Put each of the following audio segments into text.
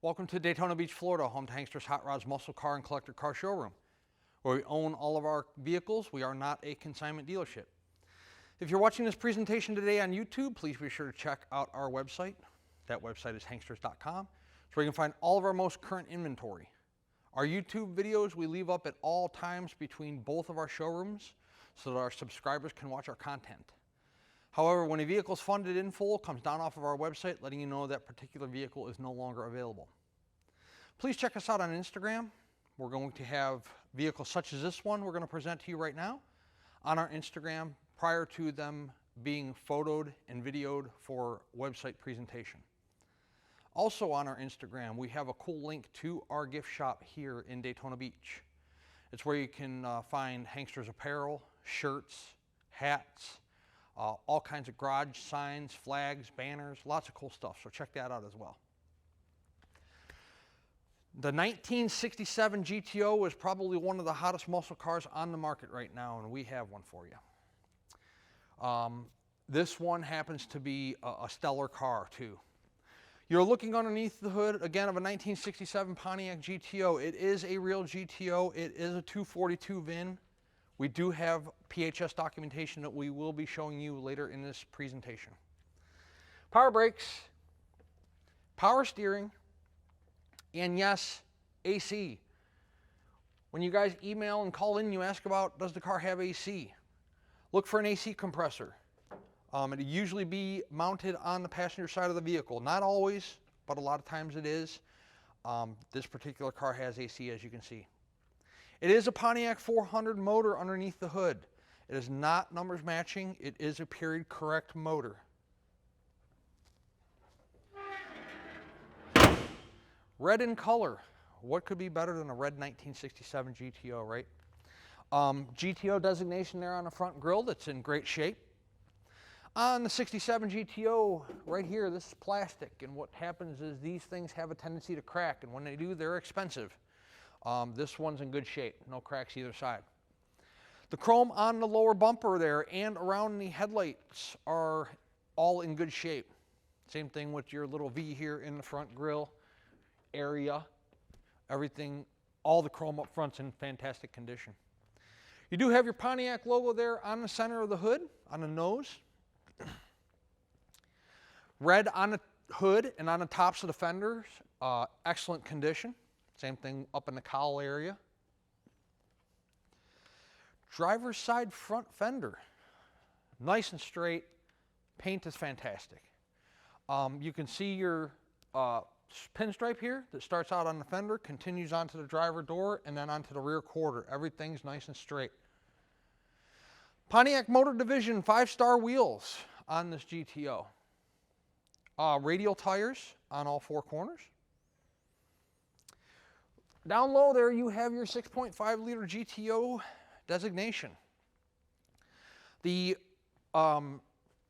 Welcome to Daytona Beach, Florida, home to Hankster's Hot Rods Muscle Car and Collector Car Showroom, where we own all of our vehicles. We are not a consignment dealership. If you're watching this presentation today on YouTube, please be sure to check out our website. That website is hanksters.com. It's where you can find all of our most current inventory. Our YouTube videos we leave up at all times between both of our showrooms so that our subscribers can watch our content. However, when a vehicle is funded in full, it comes down off of our website letting you know that particular vehicle is no longer available. Please check us out on Instagram. We're going to have vehicles such as this one we're going to present to you right now on our Instagram prior to them being photoed and videoed for website presentation. Also on our Instagram, we have a cool link to our gift shop here in Daytona Beach. It's where you can find Hanksters apparel, shirts, hats, all kinds of garage signs, flags, banners, lots of cool stuff. So check that out as well. The 1967 GTO is probably one of the hottest muscle cars on the market right now, and we have one for you. This one happens to be a stellar car too. You're looking underneath the hood, again, of a 1967 Pontiac GTO. It is a real GTO. It is a 242 VIN. We do have PHS documentation that we will be showing you later in this presentation. Power brakes, power steering, and yes, AC. When you guys email and call in, you ask about, does the car have AC? Look for an AC compressor. It'll usually be mounted on the passenger side of the vehicle. Not always, but a lot of times it is. This particular car has AC, as you can see. It is a Pontiac 400 motor underneath the hood. It is not numbers matching. It is a period correct motor. Red in color. What could be better than a red 1967 GTO, right? GTO designation there on the front grille that's in great shape. On the 67 GTO right here, this is plastic, and what happens is these things have a tendency to crack, and when they do, they're expensive. This one's in good shape, no cracks either side. The chrome on the lower bumper there and around the headlights are all in good shape. Same thing with your little V here in the front grille area. Everything, all the chrome up front's in fantastic condition. You do have your Pontiac logo there on the center of the hood, on the nose. Red on the hood and on the tops of the fenders, excellent condition. Same thing up in the cowl area. Driver's side front fender, nice and straight. Paint is fantastic. You can see your pinstripe here that starts out on the fender, continues onto the driver door, and then onto the rear quarter. Everything's nice and straight. Pontiac Motor Division 5-star wheels on this GTO. Radial tires on all four corners. Down low there you have your 6.5 liter GTO designation. The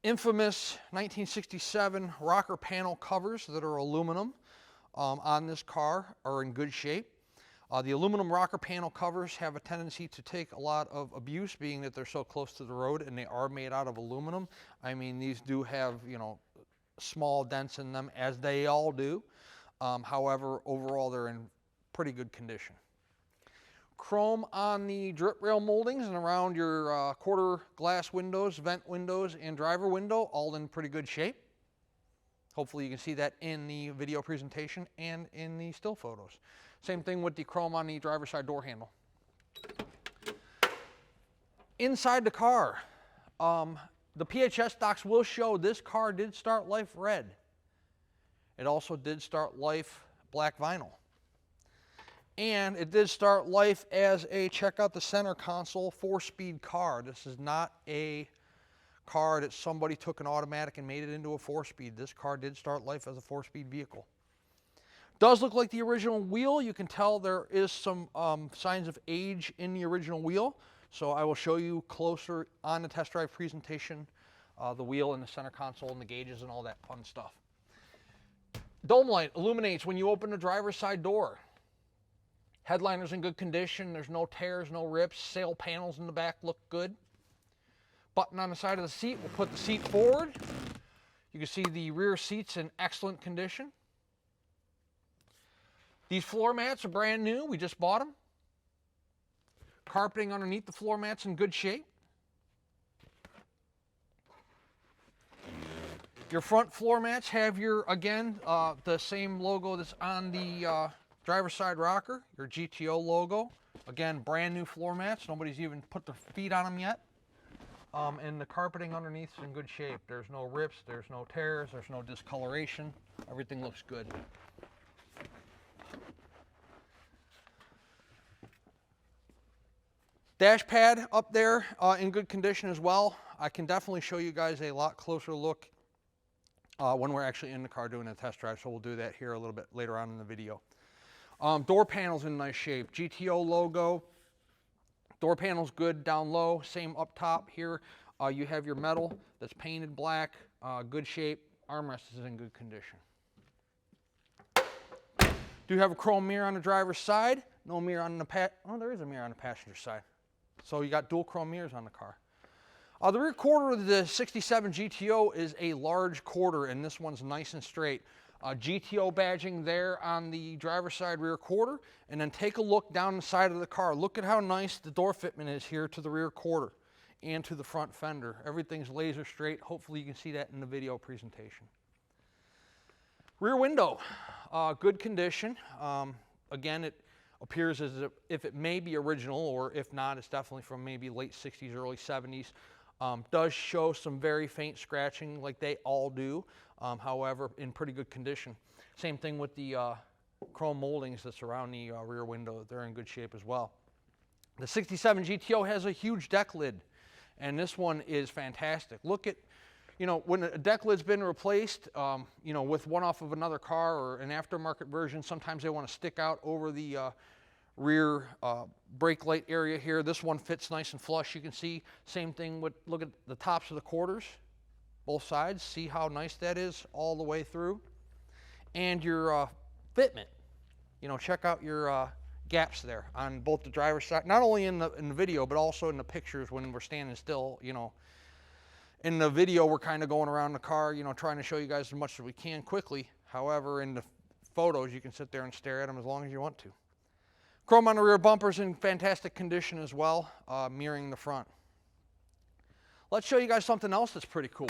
infamous 1967 rocker panel covers that are aluminum on this car are in good shape. The aluminum rocker panel covers have a tendency to take a lot of abuse, being that they're so close to the road and they are made out of aluminum. I mean, these do have, you know, small dents in them, as they all do. However, overall they're in pretty good condition. Chrome on the drip rail moldings and around your quarter glass windows, vent windows, and driver window, all in pretty good shape. Hopefully you can see that in the video presentation and in the still photos. Same thing with the chrome on the driver's side door handle. Inside the car, the PHS docs will show this car did start life red. It also did start life black vinyl. And it did start life as a, check out the center console, 4-speed car. This is not a car that somebody took an automatic and made it into a 4-speed. This car did start life as a 4-speed vehicle. Does look like the original wheel. You can tell there is some signs of age in the original wheel. So I will show you closer on the test drive presentation, the wheel and the center console and the gauges and all that fun stuff. Dome light illuminates when you open the driver's side door. Headliner's in good condition. There's no tears, no rips. Sail panels in the back look good. Button on the side of the seat will put the seat forward. You can see the rear seat's in excellent condition. These floor mats are brand new. We just bought them. Carpeting underneath the floor mats in good shape. Your front floor mats have your, again, the same logo that's on the driver's side rocker, your GTO logo. Again, brand new floor mats. Nobody's even put their feet on them yet. And the carpeting underneath is in good shape. There's no rips, there's no tears, there's no discoloration. Everything looks good. Dash pad up there in good condition as well. I can definitely show you guys a lot closer look when we're actually in the car doing a test drive, so we'll do that here a little bit later on in the video. Door panels in nice shape. GTO logo. Door panels good down low, same up top here. You have your metal that's painted black, good shape. Armrest is in good condition. Do have a chrome mirror on the driver's side. No mirror on the oh, there is a mirror on the passenger side. So you got dual chrome mirrors on the car. The rear quarter of the 67 GTO is a large quarter, and this one's nice and straight. GTO badging there on the driver's side rear quarter, and then take a look down the side of the car. Look at how nice the door fitment is here to the rear quarter and to the front fender. Everything's laser straight. Hopefully you can see that in the video presentation. Rear window, good condition. Again, it appears as if it may be original, or if not, it's definitely from maybe late 60s, early 70s. Does show some very faint scratching like they all do, however, in pretty good condition. Same thing with the chrome moldings that surround the rear window. They're in good shape as well. The 67 GTO has a huge deck lid, and this one is fantastic. Look at, you know, when a deck lid's been replaced, you know, with one off of another car or an aftermarket version, sometimes they want to stick out over the rear brake light area here. This one fits nice and flush. You can see same thing with, look at the tops of the quarters, both sides. See how nice that is all the way through. And your fitment, you know, check out your gaps there on both the driver's side, not only in the video, but also in the pictures when we're standing still. You know, in the video we're kind of going around the car, you know, trying to show you guys as much as we can quickly. However, in the photos you can sit there and stare at them as long as you want to. Chrome on the rear bumpers in fantastic condition as well, mirroring the front. Let's show you guys something else that's pretty cool.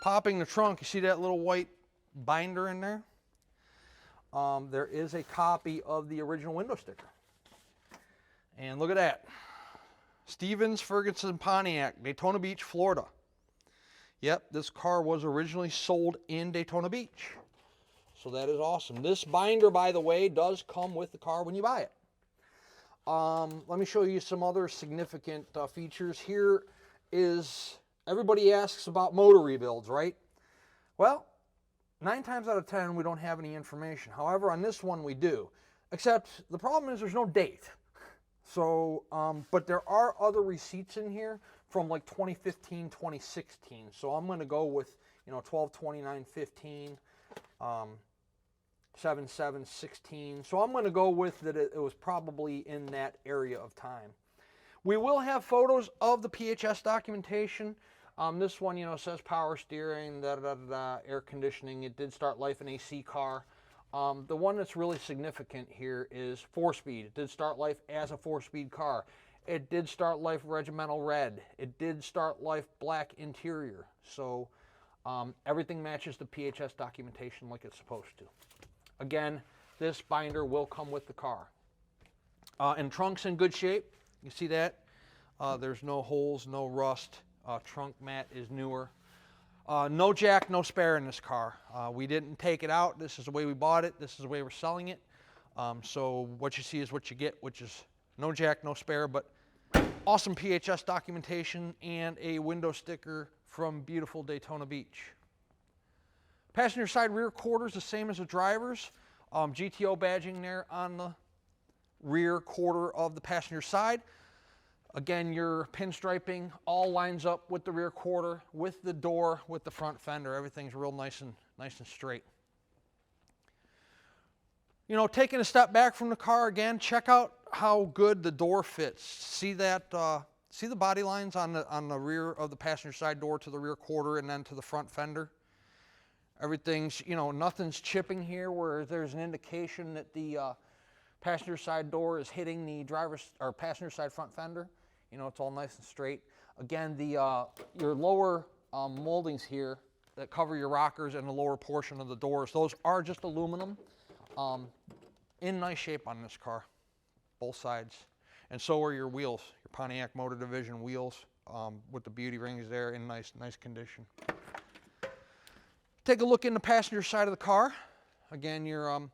Popping the trunk, you see that little white binder in there? There is a copy of the original window sticker. And look at that. Stevens Ferguson Pontiac, Daytona Beach, Florida. Yep, this car was originally sold in Daytona Beach. So that is awesome. This binder, by the way, does come with the car when you buy it. Let me show you some other significant features. Here is, everybody asks about motor rebuilds, right? Well, 9 times out of 10, we don't have any information. However, on this one we do. Except the problem is there's no date. So, but there are other receipts in here from like 2015, 2016. So I'm going to go with, you know, 12/29/15. 7/7/16. So I'm going to go with that it was probably in that area of time. We will have photos of the PHS documentation. This one, you know, says power steering, air conditioning. It did start life an AC car. The one that's really significant here is 4-speed. It did start life as a 4-speed car. It did start life regimental red. It did start life black interior. So everything matches the PHS documentation like it's supposed to. Again, this binder will come with the car. And trunk's in good shape. You see that? There's no holes, no rust. Trunk mat is newer. No jack, no spare in this car. We didn't take it out. This is the way we bought it. This is the way we're selling it. So what you see is what you get, which is no jack, no spare, but awesome PHS documentation and a window sticker from beautiful Daytona Beach. Passenger side rear quarters the same as the driver's. GTO badging there on the rear quarter of the passenger side. Again, your pinstriping all lines up with the rear quarter, with the door, with the front fender. Everything's real nice and straight. You know, taking a step back from the car again, check out how good the door fits. See that? See the body lines on the rear of the passenger side door to the rear quarter and then to the front fender? Everything's, you know, nothing's chipping here where there's an indication that the passenger side door is hitting the driver's or passenger side front fender. You know, it's all nice and straight. Again, the your lower moldings here that cover your rockers and the lower portion of the doors, those are just aluminum, in nice shape on this car, both sides. And so are your wheels, your Pontiac Motor Division wheels, with the beauty rings there in nice condition. Take a look in the passenger side of the car. Again, your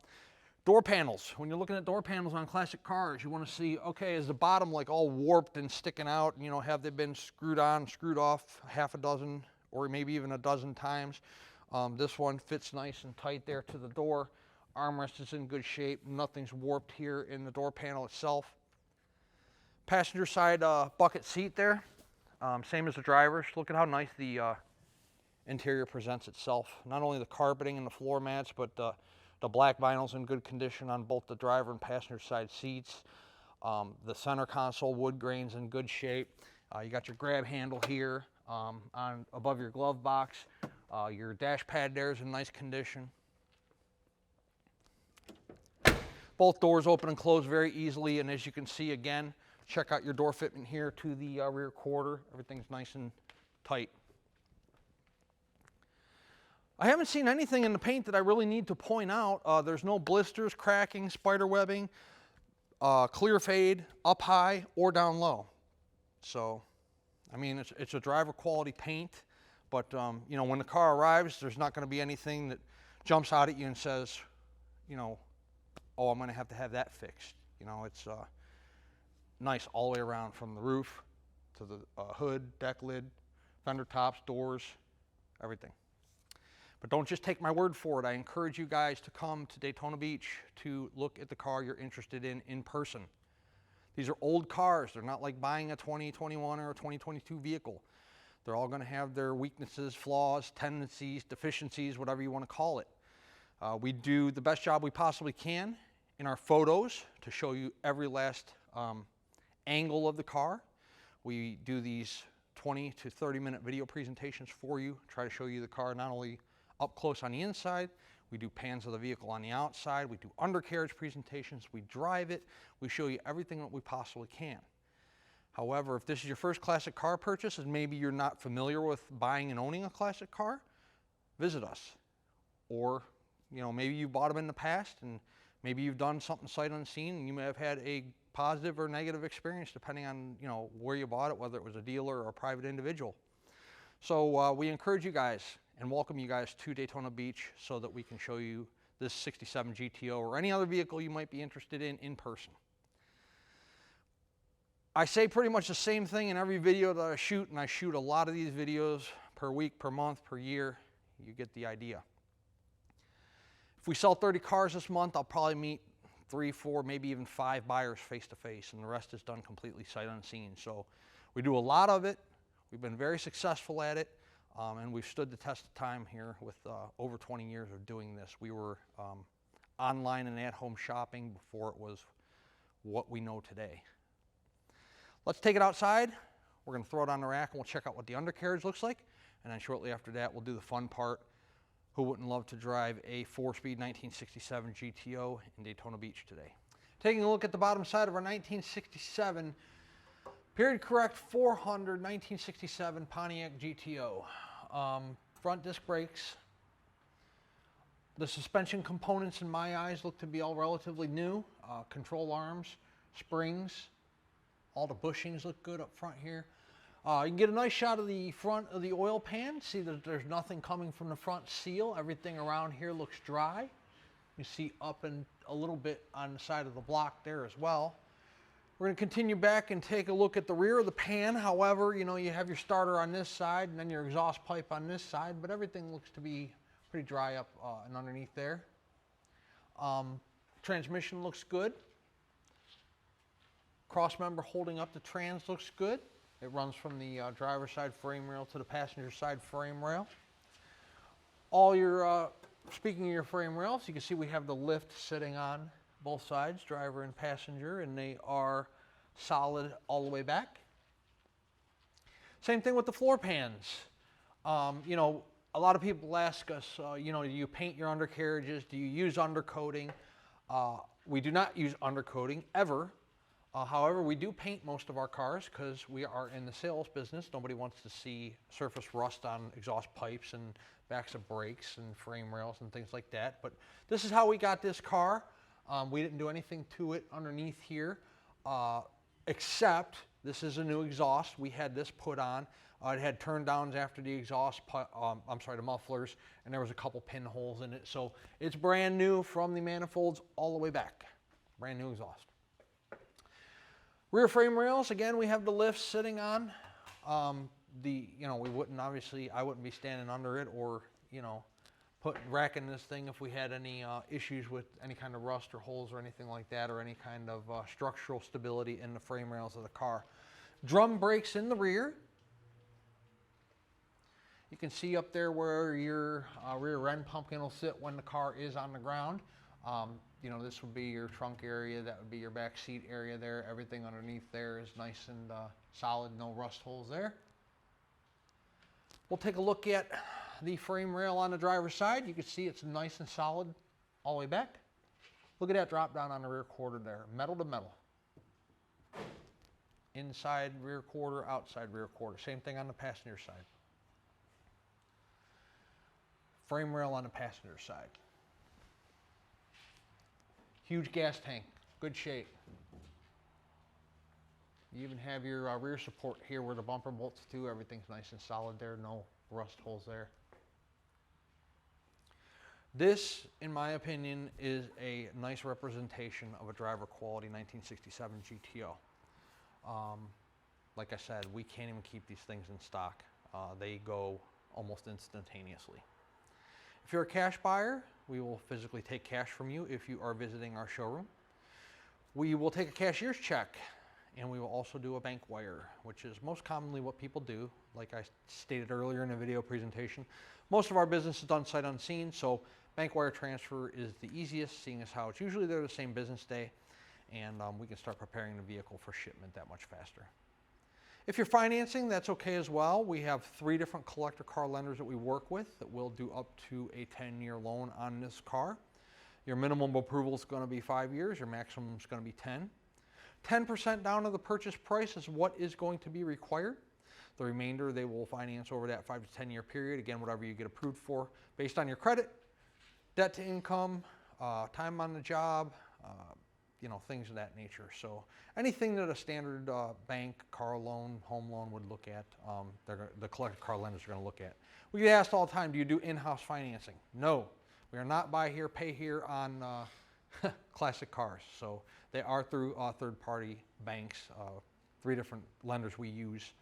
door panels. When you're looking at door panels on classic cars, you want to see, okay, is the bottom like all warped and sticking out? You know, have they been screwed on, screwed off half a dozen or maybe even a dozen times? This one fits nice and tight there to the door. Armrest is in good shape. Nothing's warped here in the door panel itself. Passenger side bucket seat there, same as the driver's. Look at how nice the interior presents itself. Not only the carpeting and the floor mats, but the black vinyl's in good condition on both the driver and passenger side seats. The center console wood grain's in good shape. You got your grab handle here on above your glove box. Your dash pad there is in nice condition. Both doors open and close very easily, and as you can see again, check out your door fitment here to the rear quarter. Everything's nice and tight. I haven't seen anything in the paint that I really need to point out. There's no blisters, cracking, spider webbing, clear fade, up high or down low. So, I mean, it's a driver quality paint, but you know, when the car arrives, there's not going to be anything that jumps out at you and says, you know, oh, I'm going to have that fixed. You know, it's nice all the way around, from the roof to the hood, deck lid, fender tops, doors, everything. But don't just take my word for it. I encourage you guys to come to Daytona Beach to look at the car you're interested in person. These are old cars. They're not like buying a 2021 or a 2022 vehicle. They're all going to have their weaknesses, flaws, tendencies, deficiencies, whatever you want to call it. We do the best job we possibly can in our photos to show you every last angle of the car. We do these 20 to 30 minute video presentations for you, try to show you the car not only up close on the inside, we do pans of the vehicle on the outside, we do undercarriage presentations, we drive it, we show you everything that we possibly can. However, if this is your first classic car purchase and maybe you're not familiar with buying and owning a classic car, visit us. Or, you know, maybe you bought them in the past and maybe you've done something sight unseen and you may have had a positive or negative experience depending on, you know, where you bought it, whether it was a dealer or a private individual. So we encourage you guys and welcome you guys to Daytona Beach so that we can show you this 67 GTO or any other vehicle you might be interested in person. I say pretty much the same thing in every video that I shoot, and I shoot a lot of these videos per week, per month, per year. You get the idea. If we sell 30 cars this month, I'll probably meet 3, 4, maybe even 5 buyers face to face, and the rest is done completely sight unseen. So we do a lot of it. We've been very successful at it, and we've stood the test of time here with over 20 years of doing this. We were online and at-home shopping before it was what we know today. Let's take it outside. We're going to throw it on the rack and we'll check out what the undercarriage looks like. And then shortly after that, we'll do the fun part. Who wouldn't love to drive a 4-speed 1967 GTO in Daytona Beach today? Taking a look at the bottom side of our 1967 period correct 400 1967 Pontiac GTO. Front disc brakes. The suspension components in my eyes look to be all relatively new. Control arms, springs. All the bushings look good up front here. You can get a nice shot of the front of the oil pan. See that there's nothing coming from the front seal. Everything around here looks dry. You see up and a little bit on the side of the block there as well. We're going to continue back and take a look at the rear of the pan. However, you know, you have your starter on this side and then your exhaust pipe on this side, but everything looks to be pretty dry up and underneath there. Transmission looks good. Cross member holding up the trans looks good. It runs from the driver's side frame rail to the passenger side frame rail. All your, speaking of your frame rails, you can see we have the lift sitting on both sides, driver and passenger, and they are solid all the way back. Same thing with the floor pans. You know, A lot of people ask us, you know, do you paint your undercarriages? Do you use undercoating? We do not use undercoating ever. However, we do paint most of our cars because we are in the sales business. Nobody wants to see surface rust on exhaust pipes and backs of brakes and frame rails and things like that. But this is how we got this car. We didn't do anything to it underneath here, except this is a new exhaust. We had this put on. It had turn downs after the exhaust, the mufflers, and there was a couple pinholes in it. So it's brand new from the manifolds all the way back. Brand new exhaust. Rear frame rails, again, we have the lifts sitting on. You know, I wouldn't be standing under it or, you know, racking this thing if we had any issues with any kind of rust or holes or anything like that, or any kind of structural stability in the frame rails of the car. Drum brakes in the rear. You can see up there where your rear end pumpkin will sit when the car is on the ground. You know, this would be your trunk area, that would be your back seat area there. Everything underneath there is nice and solid, no rust holes there. We'll take a look at the frame rail on the driver's side. You can see it's nice and solid all the way back. Look at that drop down on the rear quarter there, metal to metal. Inside rear quarter, outside rear quarter. Same thing on the passenger side. Frame rail on the passenger side. Huge gas tank, good shape. You even have your rear support here where the bumper bolts to. Everything's nice and solid there, no rust holes there. This, in my opinion, is a nice representation of a driver quality 1967 GTO. Like I said, we can't even keep these things in stock. They go almost instantaneously. If you're a cash buyer, we will physically take cash from you if you are visiting our showroom. We will take a cashier's check, and we will also do a bank wire, which is most commonly what people do. Like I stated earlier in the video presentation, most of our business is done sight unseen, so bank wire transfer is the easiest, seeing as how it's usually there the same business day, and we can start preparing the vehicle for shipment that much faster. If you're financing, that's okay as well. We have 3 different collector car lenders that we work with that will do up to a 10-year loan on this car. Your minimum approval is going to be 5 years. Your maximum is going to be 10. 10% down of the purchase price is what is going to be required. The remainder they will finance over that 5 to 10 year period. Again, whatever you get approved for based on your credit, debt to income, time on the job, you know, things of that nature. So anything that a standard bank, car loan, home loan would look at, the collector car lenders are going to look at. We get asked all the time, do you do in-house financing? No, we are not buy here, pay here on classic cars. So they are through third-party banks, 3 different lenders we use.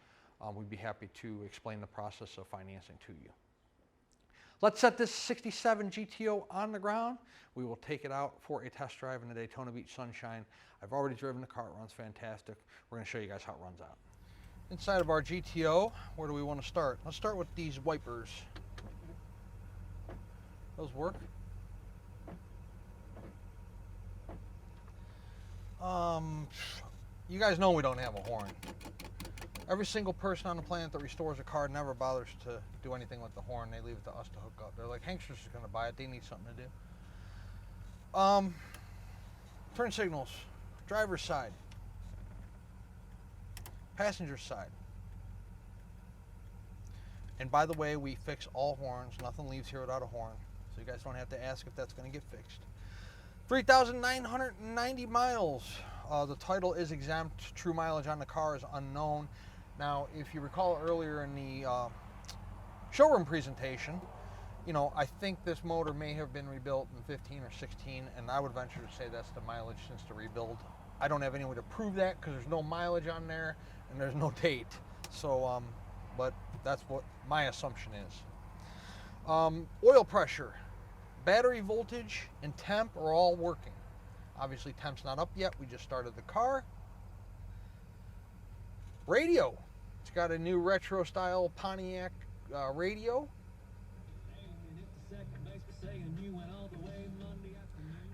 We'd be happy to explain the process of financing to you. Let's set this 67 GTO on the ground. We will take it out for a test drive in the Daytona Beach sunshine. I've already driven the car, it runs fantastic. We're going to show you guys how it runs out. Inside of our GTO, where do we want to start? Let's start with these wipers. Those work. You guys know we don't have a horn. Every single person on the planet that restores a car never bothers to do anything with the horn. They leave it to us to hook up. They're like, Hankster's is going to buy it. They need something to do. Turn signals. Driver's side. Passenger side. And by the way, we fix all horns. Nothing leaves here without a horn. So you guys don't have to ask if that's going to get fixed. 3,990 miles. The title is exempt. True mileage on the car is unknown. Now, if you recall earlier in the showroom presentation, you know, I think this motor may have been rebuilt in 15 or 16, and I would venture to say that's the mileage since the rebuild. I don't have any way to prove that because there's no mileage on there and there's no date. So, but that's what my assumption is. Oil pressure, battery voltage, and temp are all working. Obviously, temp's not up yet. We just started the car. Radio. It's got a new retro style Pontiac radio.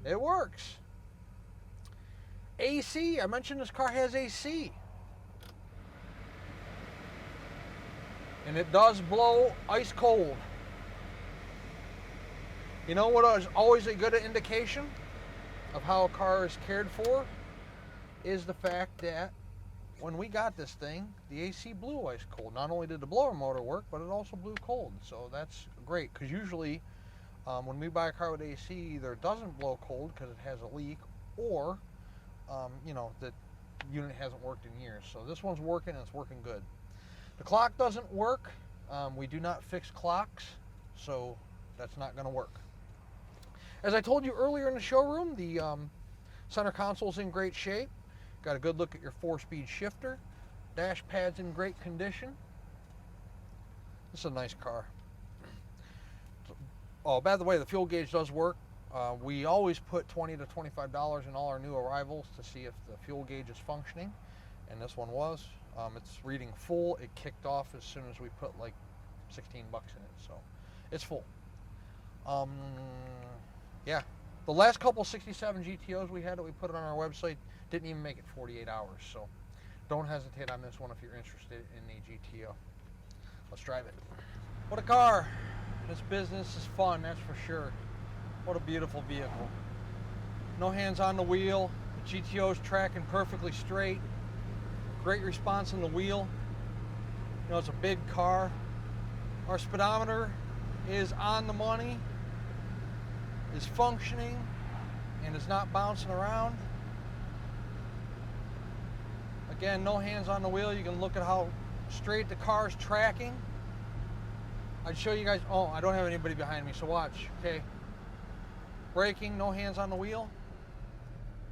It works. AC. I mentioned this car has AC. And it does blow ice cold. You know what is always a good indication of how a car is cared for is the fact that when we got this thing, the AC blew ice cold. Not only did the blower motor work, but it also blew cold. So that's great, because usually when we buy a car with AC, either it doesn't blow cold because it has a leak, or you know, the unit hasn't worked in years. So this one's working, and it's working good. The clock doesn't work. We do not fix clocks, so that's not going to work. As I told you earlier in the showroom, the center console is in great shape. Got a good look at your 4-speed shifter. Dash pad's in great condition. This is a nice car. Oh, by the way, the fuel gauge does work. We always put $20 to $25 in all our new arrivals to see if the fuel gauge is functioning, and this one was. It's reading full. It kicked off as soon as we put like 16 bucks in it, so it's full. Yeah, the last couple 67 GTOs we had that we put on our website didn't even make it 48 hours, so don't hesitate on this one if you're interested in a GTO. Let's drive it. What a car. This business is fun, that's for sure. What a beautiful vehicle. No hands on the wheel. The GTO's tracking perfectly straight. Great response in the wheel. You know, it's a big car. Our speedometer is on the money, is functioning, and is not bouncing around. Again, no hands on the wheel. You can look at how straight the car's tracking. I'd show you guys. Oh, I don't have anybody behind me, so watch. Okay. Braking, no hands on the wheel.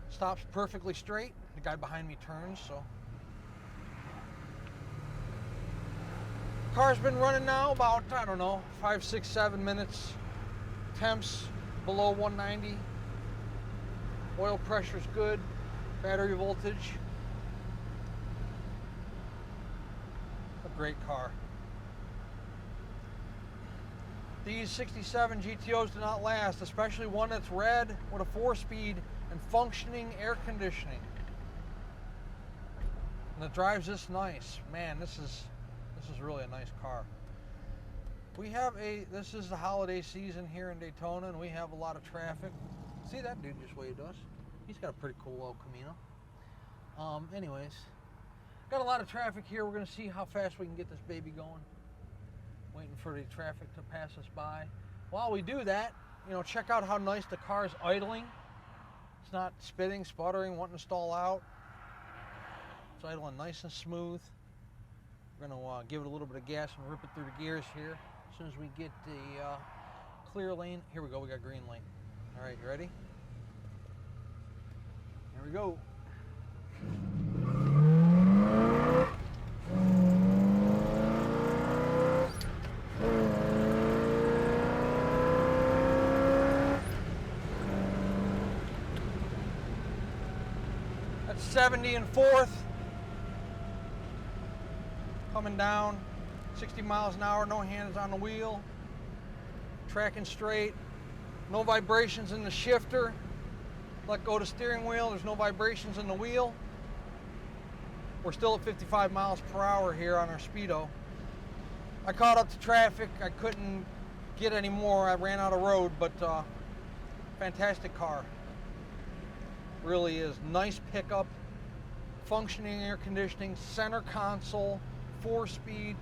Stops perfectly straight. The guy behind me turns, so. Car's been running now about, I don't know, 5, 6, 7 minutes. Temps below 190. Oil pressure's good. Battery voltage. A great car. These 67 GTOs do not last, especially one that's red with a 4-speed and functioning air conditioning. And it drives this nice. Man, this is really a nice car. This is the holiday season here in Daytona, and we have a lot of traffic. See that dude just what he does? He's got a pretty cool El Camino. Anyways, got a lot of traffic here. We're gonna see how fast we can get this baby going. Waiting for the traffic to pass us by. While we do that, you know, check out how nice the car is idling. It's not spitting, sputtering, wanting to stall out. It's idling nice and smooth. We're gonna give it a little bit of gas and rip it through the gears here. As soon as we get the clear lane. Here we go, we got green lane. All right, you ready? Here we go. That's 70 and 4th. Coming down, 60 miles an hour, no hands on the wheel. Tracking straight. No vibrations in the shifter. Let go of the steering wheel, there's no vibrations in the wheel. We're still at 55 miles per hour here on our speedo. I caught up to traffic. I couldn't get any more. I ran out of road, but fantastic car. Really is. Nice pickup, functioning air conditioning, center console, 4-speed,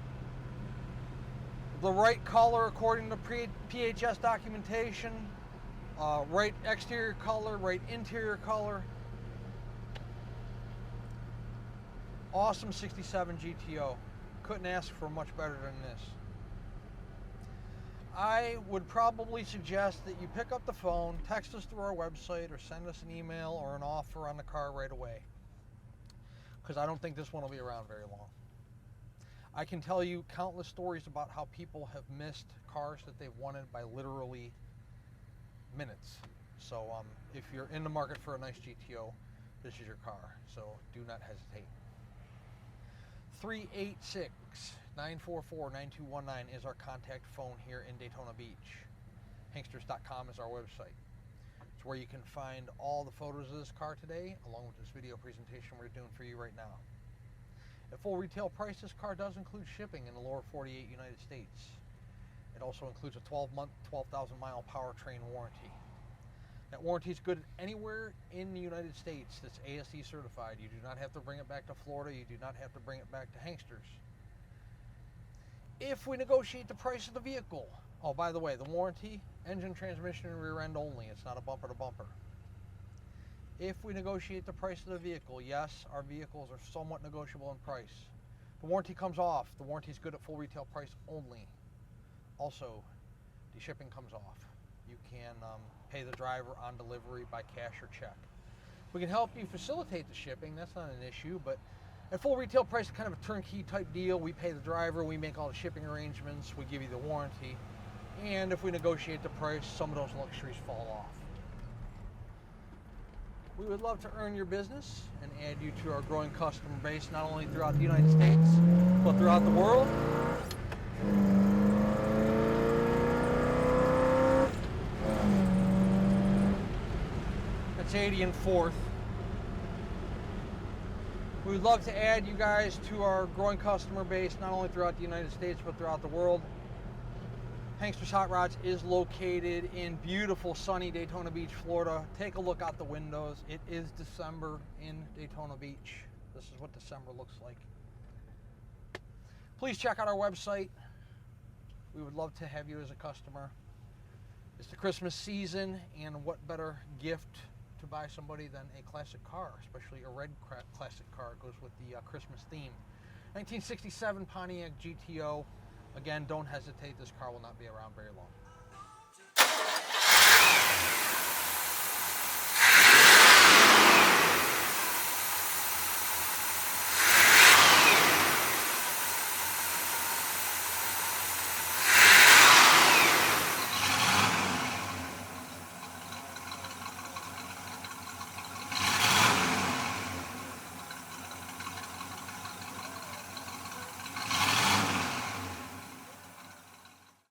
the right color according to PHS documentation, right exterior color, right interior color. Awesome 67 GTO. Couldn't ask for much better than this. I would probably suggest that you pick up the phone, text us through our website, or send us an email or an offer on the car right away, because I don't think this one will be around very long. I can tell you countless stories about how people have missed cars that they've wanted by literally minutes. So if you're in the market for a nice GTO, this is your car, so do not hesitate. 386-944-9219 is our contact phone here in Daytona Beach. Hanksters.com is our website. It's where you can find all the photos of this car today, along with this video presentation we're doing for you right now. At full retail price, this car does include shipping in the lower 48 United States. It also includes a 12-month, 12,000-mile powertrain warranty. That warranty is good anywhere in the United States that's ASE certified. You do not have to bring it back to Florida. You do not have to bring it back to Hanksters. If we negotiate the price of the vehicle, oh, by the way, the warranty, engine, transmission, and rear end only. It's not a bumper to bumper. If we negotiate the price of the vehicle, yes, our vehicles are somewhat negotiable in price. The warranty comes off. The warranty is good at full retail price only. Also, the shipping comes off. You can pay the driver on delivery by cash or check. We can help you facilitate the shipping. That's not an issue, but at full retail price, it's kind of a turnkey type deal. We pay the driver, we make all the shipping arrangements, we give you the warranty. And if we negotiate the price, some of those luxuries fall off. We would love to earn your business and add you to our growing customer base, not only throughout the United States, but throughout the world. That's 80 and 4th. We would love to add you guys to our growing customer base, not only throughout the United States, but throughout the world. Hanksters Hot Rods is located in beautiful, sunny Daytona Beach, Florida. Take a look out the windows. It is December in Daytona Beach. This is what December looks like. Please check out our website. We would love to have you as a customer. It's the Christmas season, and what better gift to buy somebody than a classic car, especially a red classic car. It goes with the Christmas theme. 1967 Pontiac GTO. Again, don't hesitate. This car will not be around very long.